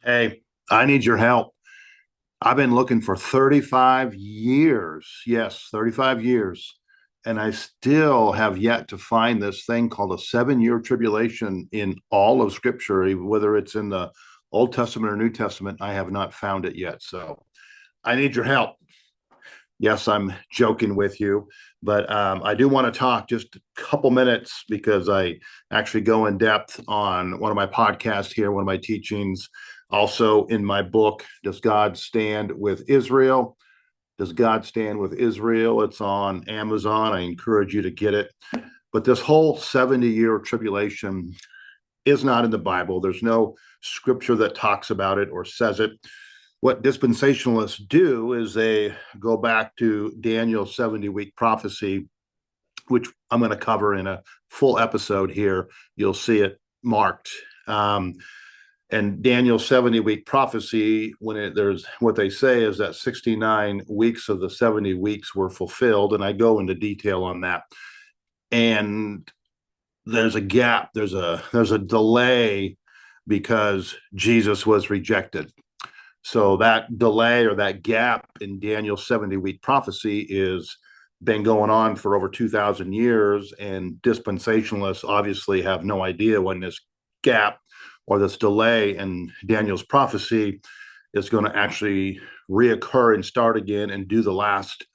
Hey, I need your help. I've been looking for 35 years. Yes, 35 years. And I still have yet to find this thing called a 7 year tribulation in all of Scripture, whether it's in the Old Testament or New Testament. I have not found it yet. So I need your help. Yes, I'm joking with you, but I do want to talk just a couple minutes because I actually go in depth on one of my podcasts here, one of my teachings. Also, in my book, Does God Stand with Israel? Does God Stand with Israel? It's on Amazon. I encourage you to get it. But this whole 70-year tribulation is not in the Bible. There's no scripture that talks about it or says it. What dispensationalists do is they go back to Daniel's 70-week prophecy, which I'm going to cover in a full episode here. You'll see it marked. And Daniel's 70-week prophecy, there's what they say is that 69 weeks of the 70 weeks were fulfilled, and I go into detail on that. And there's a gap, there's a delay because Jesus was rejected. So that delay or that gap in Daniel's 70-week prophecy is been going on for over 2,000 years, and dispensationalists obviously have no idea when this gap or this delay in Daniel's prophecy is going to actually reoccur and start again and do the last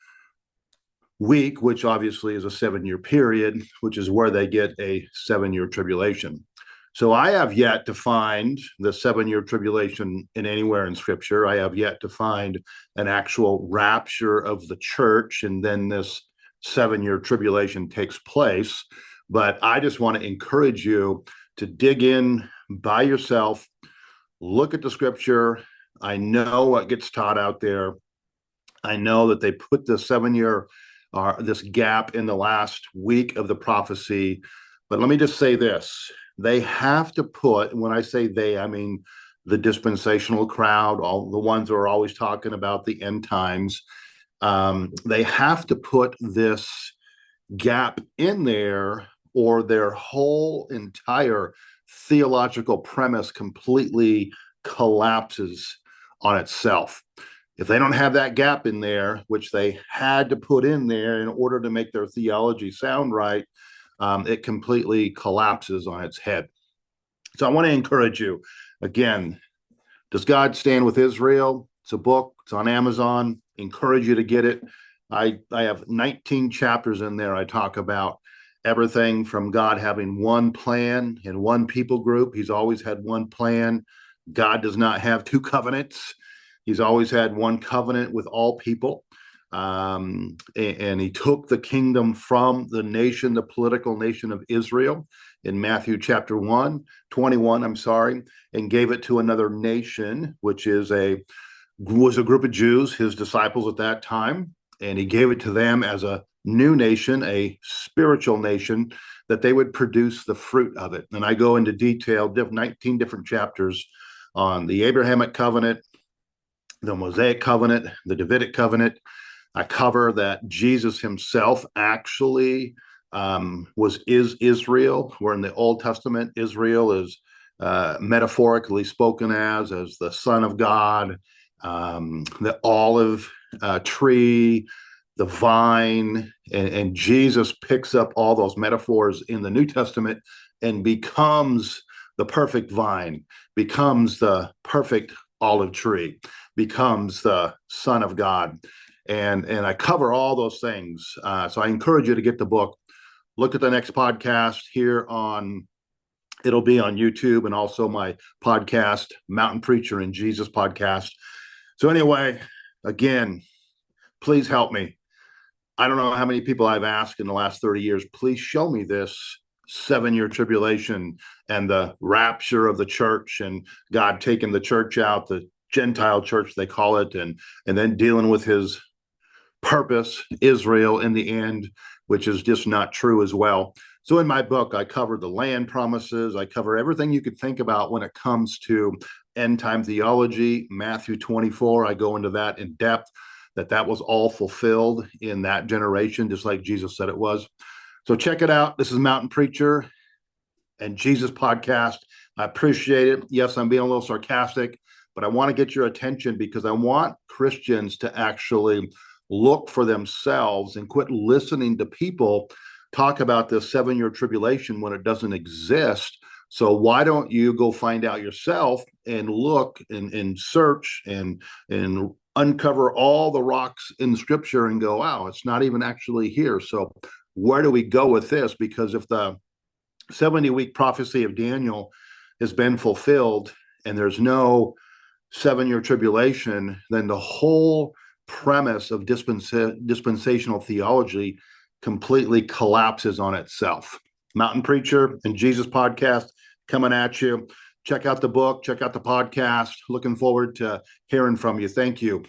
week, which obviously is a 7 year period, which is where they get a 7 year tribulation. So I have yet to find the 7 year tribulation in anywhere in Scripture. I have yet to find an actual rapture of the church, and then this 7 year tribulation takes place. But I just want to encourage you to dig in by yourself, look at the Scripture. I know what gets taught out there. I know that they put the 7 year this gap in the last week of the prophecy. But let me just say this. They have to put, when I say they, I mean the dispensational crowd, all the ones who are always talking about the end times. They have to put this gap in there, or their whole entire theological premise completely collapses on itself. If they don't have that gap in there, which they had to put in there in order to make their theology sound right, it completely collapses on its head. So I want to encourage you again. Does God Stand with Israel? It's a book. It's on Amazon. Encourage you to get it. I have 19 chapters in there. I talk about everything from God having one plan and one people group. He's always had one plan. God does not have two covenants. He's always had one covenant with all people. And he took the kingdom from the nation, the political nation of Israel in Matthew chapter 21, and gave it to another nation, which was a group of Jews, his disciples at that time. And he gave it to them as a new nation, a spiritual nation, that they would produce the fruit of it. And I go into detail, 19 different chapters on the Abrahamic covenant, the Mosaic covenant, the Davidic covenant. I cover that Jesus himself actually is Israel, where in the Old Testament, Israel is metaphorically spoken as the Son of God, the olive tree, the vine, and Jesus picks up all those metaphors in the New Testament and becomes the perfect vine, becomes the perfect olive tree, becomes the Son of God. And I cover all those things. So I encourage you to get the book. Look at the next podcast here it'll be on YouTube, and also my podcast, Mountain Preacher and Jesus podcast. So anyway, again, please help me. I don't know how many people I've asked in the last 30 years, please show me this 7 year tribulation and the rapture of the church and God taking the church out, the Gentile church, they call it, and then dealing with his purpose, Israel, in the end, which is just not true as well. So in my book, I cover the land promises. I cover everything you could think about when it comes to end time theology. Matthew 24, I go into that in depth, that was all fulfilled in that generation, just like Jesus said it was. So check it out. This is Mountain Preacher and Jesus podcast. I appreciate it. Yes, I'm being a little sarcastic, but I want to get your attention because I want Christians to actually look for themselves and quit listening to people talk about this 7-year tribulation when it doesn't exist. So why don't you go find out yourself and look and search and uncover all the rocks in Scripture and go, wow, it's not even actually here. So where do we go with this? Because if the 70-week prophecy of Daniel has been fulfilled and there's no 7-year tribulation, then the whole premise of dispensational theology completely collapses on itself. Mountain Preacher and Jesus Podcast coming at you. Check out the book, check out the podcast. Looking forward to hearing from you. Thank you.